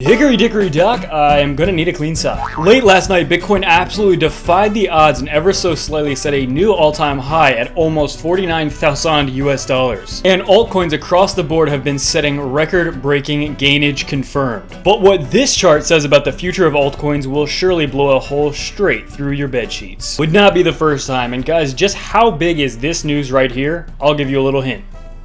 Hickory dickory dock, I am gonna need a clean sock. Late last night, Bitcoin absolutely defied the odds and ever so slightly set a new all-time high at almost 49,000 US dollars. And altcoins across the board have been setting record-breaking gainage confirmed. But what this chart says about the future of altcoins will surely blow a hole straight through your bedsheets. Would not be the first time, and guys, just how big is this news right here? I'll give you a little hint.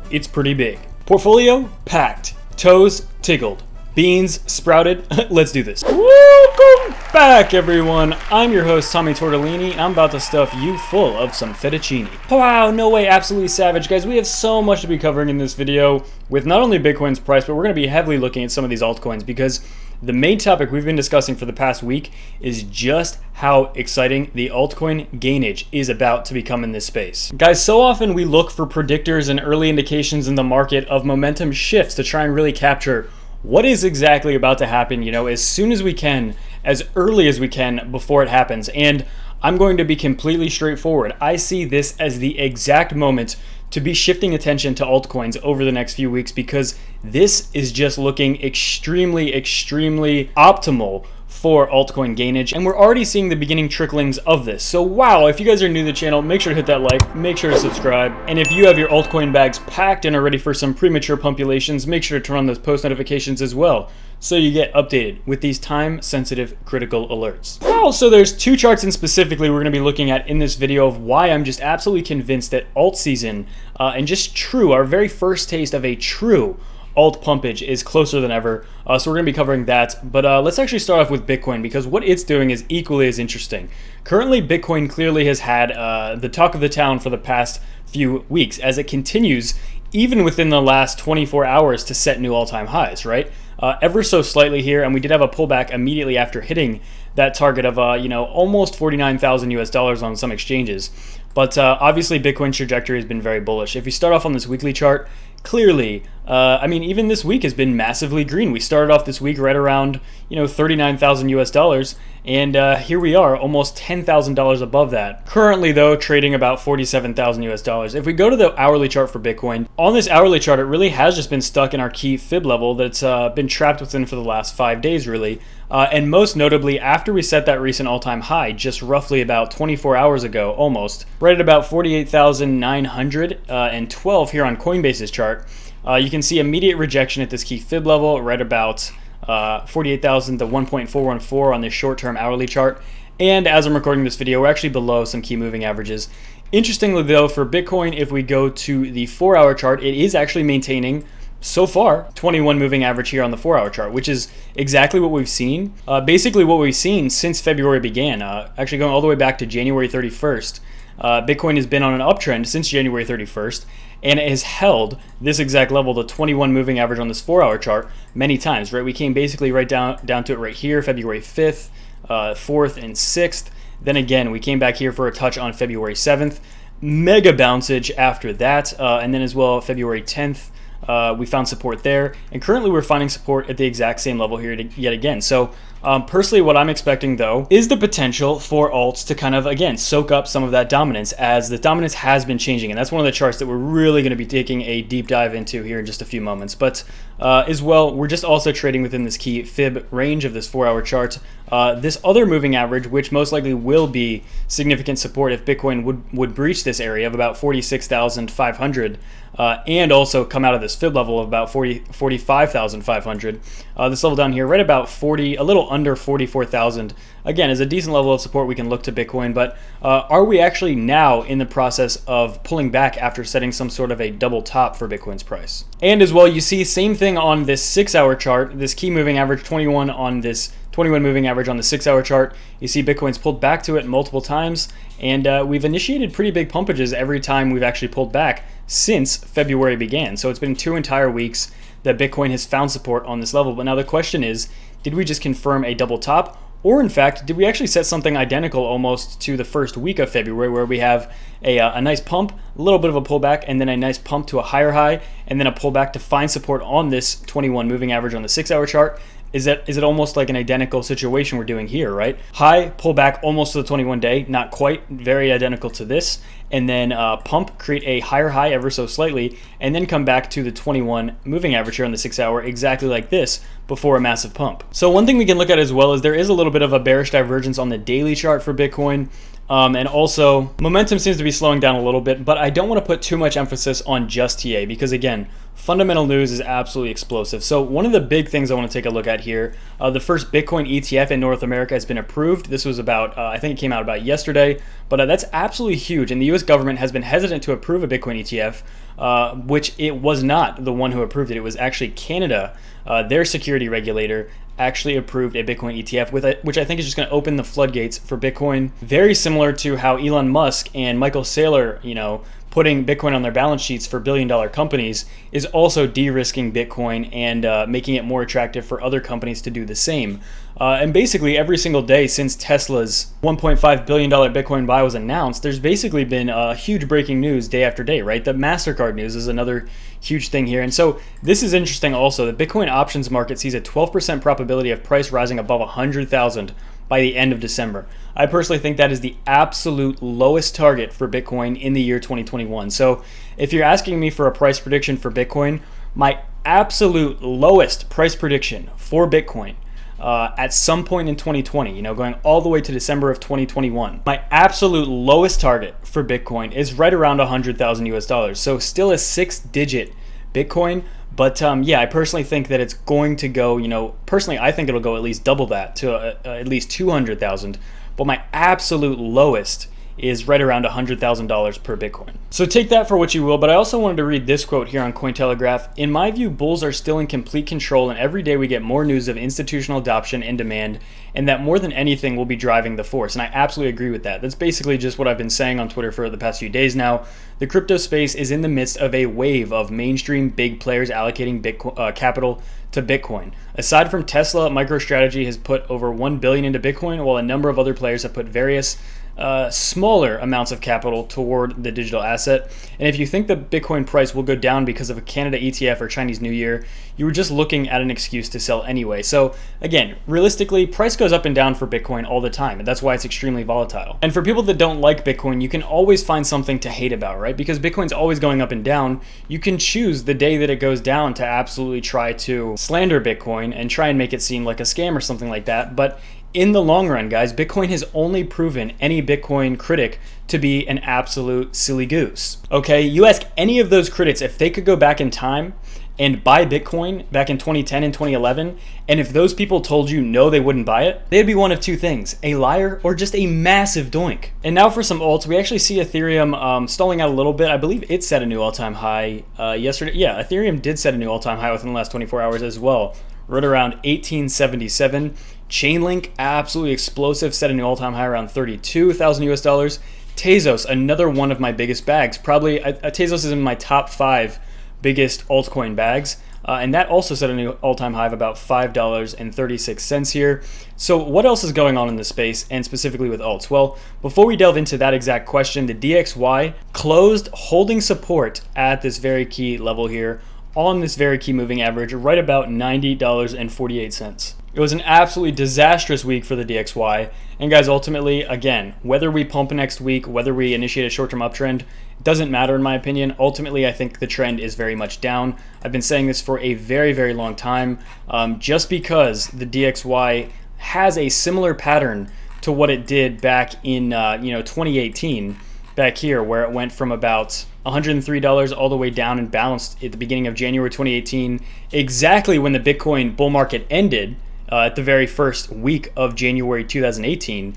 It's pretty big. Portfolio packed, toes tickled. Beans sprouted. Let's do this. Welcome back, everyone. I'm your host, Tommy Tortellini, and I'm about to stuff you full of some fettuccine. Wow, no way, absolutely savage. Guys, we have so much to be covering in this video with not only Bitcoin's price, but we're going to be heavily looking at some of these altcoins because the main topic we've been discussing for the past week is just how exciting the altcoin Gainage is about to become in this space. Guys, so often we look for predictors and early indications in the market of momentum shifts to try and really capture what is exactly about to happen, as soon as we can, as early as we can before it happens. And I'm going to be completely straightforward. I see this as the exact moment to be shifting attention to altcoins over the next few weeks because this is just looking extremely optimal for altcoin Gainage, and we're already seeing the beginning tricklings of this. So wow, if you guys are new to the channel, make sure to hit that like, make sure to subscribe, and if you have your altcoin bags packed and are ready for some premature pumpulations, make sure to turn on those post notifications as well, so you get updated with these time-sensitive critical alerts. Well, so there's two charts in specifically we're going to be looking at in this video of why I'm just absolutely convinced that alt season and just our very first taste of a true alt pumpage is closer than ever, so we're going to be covering that. But let's actually start off with Bitcoin because what it's doing is equally as interesting. Currently, Bitcoin clearly has had the talk of the town for the past few weeks as it continues, even within the last 24 hours, to set new all-time highs, right? Ever so slightly here, and we did have a pullback immediately after hitting that target of almost 49,000 US dollars on some exchanges. But obviously, Bitcoin's trajectory has been very bullish. If you start off on this weekly chart, clearly, even this week has been massively green. We started off this week right around, 39,000 US dollars, and here we are, almost $10,000 above that. Currently, though, trading about 47,000 US dollars. If we go to the hourly chart for Bitcoin, on this hourly chart, it really has just been stuck in our key fib level that's been trapped within for the last 5 days, really. And most notably, after we set that recent all-time high, just roughly about 24 hours ago, almost, right at about 48,912 here on Coinbase's chart, you can see immediate rejection at this key fib level, right about 48,000 to 1.414 on this short-term hourly chart. And as I'm recording this video, we're actually below some key moving averages. Interestingly, though, for Bitcoin, if we go to the 4-hour chart, it is actually maintaining so far 21 moving average here on the 4-hour chart, which is exactly what we've seen. Basically what we've seen since February began, actually going all the way back to January 31st. Bitcoin has been on an uptrend since January 31st, and it has held this exact level, the 21 moving average on this 4-hour chart, many times, right? We came basically right down to it right here, February 5th, 4th, and 6th. Then again, we came back here for a touch on February 7th. Mega bouncage after that, and then as well February 10th. We found support there, and currently we're finding support at the exact same level here yet again. So personally, what I'm expecting, though, is the potential for alts to kind of, again, soak up some of that dominance, as the dominance has been changing, and that's one of the charts that we're really going to be taking a deep dive into here in just a few moments. But as well, we're just also trading within this key fib range of this 4-hour chart. This other moving average, which most likely will be significant support if Bitcoin would breach this area of about 46,500, and also come out of this fib level of about 45,500. This level down here, right about a little under 44,000, again, is a decent level of support we can look to Bitcoin. But are we actually now in the process of pulling back after setting some sort of a double top for Bitcoin's price? And as well, you see same thing on this 6-hour chart, this key moving average 21 on this 21 moving average on the 6-hour chart. You see Bitcoin's pulled back to it multiple times, and we've initiated pretty big pumpages every time we've actually pulled back since February began. So it's been 2 entire weeks that Bitcoin has found support on this level. But now the question is, did we just confirm a double top? Or in fact, did we actually set something identical almost to the first week of February, where we have a nice pump, a little bit of a pullback, and then a nice pump to a higher high, and then a pullback to find support on this 21 moving average on the 6-hour chart, is it almost like an identical situation we're doing here, right? High, pull back almost to the 21-day, not quite, very identical to this, and then pump, create a higher high ever so slightly, and then come back to the 21 moving average here on the 6 hour, exactly like this, before a massive pump. So one thing we can look at as well is there is a little bit of a bearish divergence on the daily chart for Bitcoin. And also, momentum seems to be slowing down a little bit, but I don't want to put too much emphasis on just TA because, again, fundamental news is absolutely explosive. So one of the big things I want to take a look at here, the first Bitcoin ETF in North America has been approved. This was about, I think it came out about yesterday, but that's absolutely huge. And the US government has been hesitant to approve a Bitcoin ETF, which it was not the one who approved it. It was actually Canada, their security regulator, actually approved a Bitcoin ETF, which I think is just going to open the floodgates for Bitcoin. Very similar to how Elon Musk and Michael Saylor, putting Bitcoin on their balance sheets for billion-dollar companies is also de-risking Bitcoin and making it more attractive for other companies to do the same. And basically every single day since Tesla's $1.5 billion Bitcoin buy was announced, there's basically been huge breaking news day after day, right? The MasterCard news is another huge thing here. And so this is interesting also. The Bitcoin options market sees a 12% probability of price rising above 100,000 by the end of December. I personally think that is the absolute lowest target for Bitcoin in the year 2021. So if you're asking me for a price prediction for Bitcoin, my absolute lowest price prediction for Bitcoin at some point in 2020, going all the way to December of 2021, my absolute lowest target for Bitcoin is right around 100,000 US dollars. So still a 6-digit Bitcoin. But yeah, I personally think that it's going to go, personally, I think it'll go at least double that to at least 200,000. But my absolute lowest is right around $100,000 per Bitcoin. So take that for what you will, but I also wanted to read this quote here on Cointelegraph. In my view, bulls are still in complete control, and every day we get more news of institutional adoption and demand, and that more than anything will be driving the force. And I absolutely agree with that. That's basically just what I've been saying on Twitter for the past few days now. The crypto space is in the midst of a wave of mainstream big players allocating capital to Bitcoin. Aside from Tesla, MicroStrategy has put over $1 billion into Bitcoin, while a number of other players have put various smaller amounts of capital toward the digital asset. And if you think the Bitcoin price will go down because of a Canada ETF or Chinese New Year, you were just looking at an excuse to sell anyway. So again, realistically, price goes up and down for Bitcoin all the time, and that's why it's extremely volatile. And for people that don't like Bitcoin, you can always find something to hate about, right? Because Bitcoin's always going up and down. You can choose the day that it goes down to absolutely try to slander Bitcoin and try and make it seem like a scam or something like that. But in the long run, guys, Bitcoin has only proven any Bitcoin critic to be an absolute silly goose. Okay, you ask any of those critics if they could go back in time and buy Bitcoin back in 2010 and 2011, and if those people told you no, they wouldn't buy it, they'd be one of two things: a liar or just a massive doink. And now for some alts, we actually see Ethereum stalling out a little bit. I believe it set a new all-time high yesterday. Yeah, Ethereum did set a new all-time high within the last 24 hours as well, right around 1877. Chainlink, absolutely explosive, set a new all-time high around 32,000 US dollars. Tezos, another one of my biggest bags. Probably, Tezos is in my top 5 biggest altcoin bags. And that also set a new all-time high of about $5.36 here. So what else is going on in this space, and specifically with alts? Well, before we delve into that exact question, the DXY closed holding support at this very key level here on this very key moving average, right about $90.48. It was an absolutely disastrous week for the DXY. And guys, ultimately, again, whether we pump next week, whether we initiate a short-term uptrend, doesn't matter in my opinion. Ultimately, I think the trend is very much down. I've been saying this for a very, very long time. Just because the DXY has a similar pattern to what it did back in 2018, back here, where it went from about $103 all the way down and bounced at the beginning of January 2018, exactly when the Bitcoin bull market ended at the very first week of January 2018.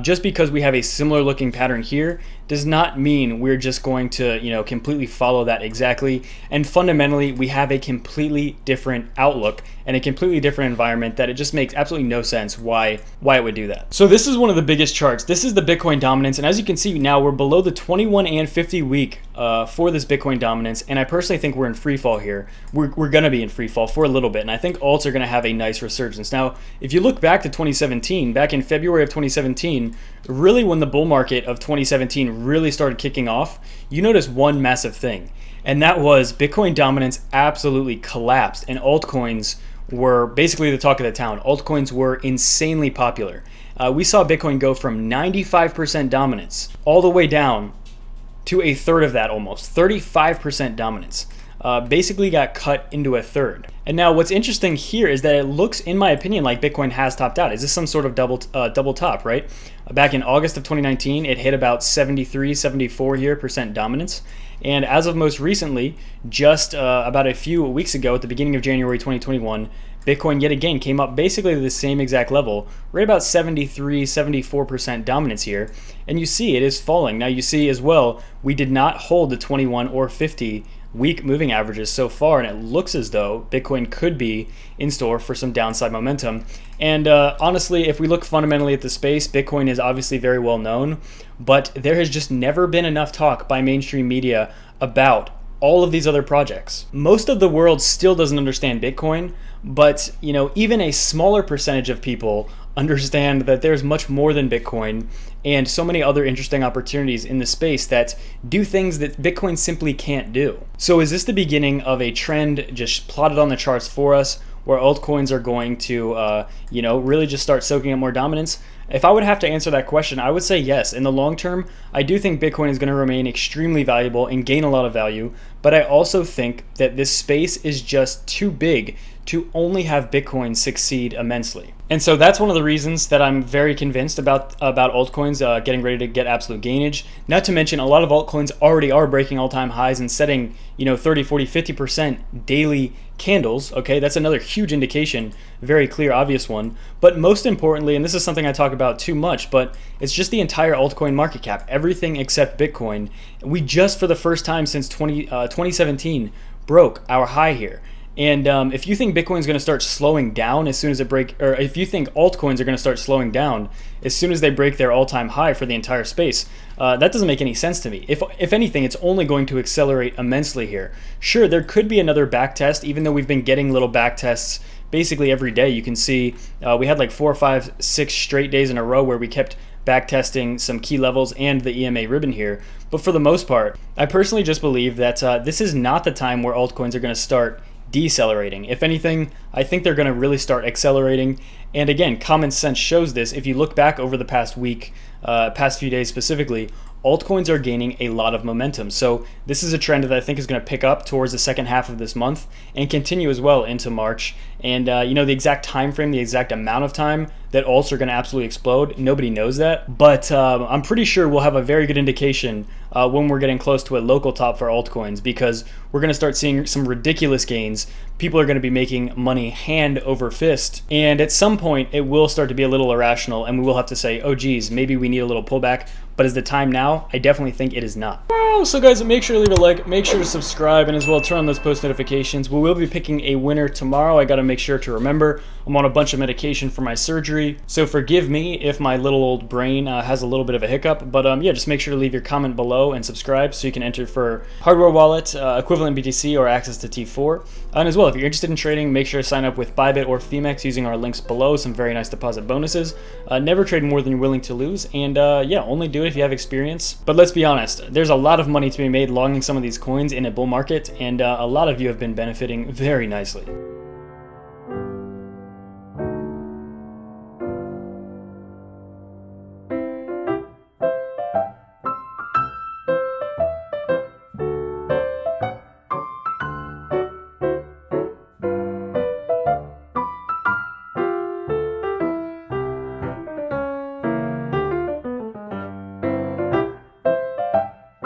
Just because we have a similar looking pattern here does not mean we're just going to, completely follow that exactly. And fundamentally, we have a completely different outlook and a completely different environment that it just makes absolutely no sense why it would do that. So this is one of the biggest charts. This is the Bitcoin dominance. And as you can see now, we're below the 21 and 50 week for this Bitcoin dominance. And I personally think we're in free fall here. We're going to be in free fall for a little bit. And I think alts are going to have a nice resurgence. Now, if you look back to 2017, back in February of 2017, really when the bull market of 2017 really started kicking off, you notice one massive thing. And that was Bitcoin dominance absolutely collapsed and altcoins were basically the talk of the town. Altcoins were insanely popular. We saw Bitcoin go from 95% dominance all the way down to a third of that, almost 35% dominance. Basically got cut into a third. And now what's interesting here is that it looks, in my opinion, like Bitcoin has topped out. Is this some sort of double top, right? Back in August of 2019, it hit about 73, 74% dominance. And as of most recently, just about a few weeks ago at the beginning of January 2021, Bitcoin yet again came up basically to the same exact level, right about 73, 74% dominance here. And you see it is falling. Now you see as well, we did not hold the 21 or 50 week moving averages so far, and it looks as though Bitcoin could be in store for some downside momentum. And honestly, if we look fundamentally at the space, Bitcoin is obviously very well known, but there has just never been enough talk by mainstream media about all of these other projects. Most of the world still doesn't understand Bitcoin, but even a smaller percentage of people understand that there's much more than Bitcoin and so many other interesting opportunities in the space that do things that Bitcoin simply can't do. So is this the beginning of a trend just plotted on the charts for us, where altcoins are going to really just start soaking up more dominance? If I would have to answer that question, I would say yes. In the long term, I do think Bitcoin is going to remain extremely valuable and gain a lot of value, but I also think that this space is just too big to only have Bitcoin succeed immensely. And so that's one of the reasons that I'm very convinced about altcoins getting ready to get absolute gainage. Not to mention, a lot of altcoins already are breaking all-time highs and setting 30, 40, 50% daily candles. Okay, that's another huge indication, very clear, obvious one. But most importantly, and this is something I talk about too much, but it's just the entire altcoin market cap, everything except Bitcoin. We just, for the first time since 2017, broke our high here. And if you think Bitcoin is going to start slowing down as soon as it or if you think altcoins are going to start slowing down as soon as they break their all-time high for the entire space, that doesn't make any sense to me. If anything, it's only going to accelerate immensely here. Sure, there could be another back test, even though we've been getting little back tests basically every day. You can see we had like 4, 5, 6 straight days in a row where we kept back testing some key levels and the EMA ribbon here. But for the most part, I personally just believe that this is not the time where altcoins are going to start decelerating. If anything, I think they're going to really start accelerating. And again, common sense shows this. If you look back over the past week, past few days specifically, altcoins are gaining a lot of momentum. So this is a trend that I think is going to pick up towards the second half of this month and continue as well into March. And the exact time frame, the exact amount of time that alts are going to absolutely explode, nobody knows that. But I'm pretty sure we'll have a very good indication when we're getting close to a local top for altcoins, because we're going to start seeing some ridiculous gains. People are going to be making money hand over fist. And at some point, it will start to be a little irrational, and we will have to say, oh geez, maybe we need a little pullback. But is the time now? I definitely think it is not. So guys, make sure to leave a like, make sure to subscribe, and as well turn on those post notifications. We will be picking a winner tomorrow. I got to make sure to remember. I'm on a bunch of medication for my surgery, so forgive me if my little old brain has a little bit of a hiccup. But yeah, just make sure to leave your comment below and subscribe so you can enter for hardware wallet, equivalent BTC, or access to T4. And as well, if you're interested in trading, make sure to sign up with Bybit or Femex using our links below. Some very nice deposit bonuses. Never trade more than you're willing to lose, and yeah, only do it if you have experience. But let's be honest, there's a lot of money to be made longing some of these coins in a bull market, and a lot of you have been benefiting very nicely.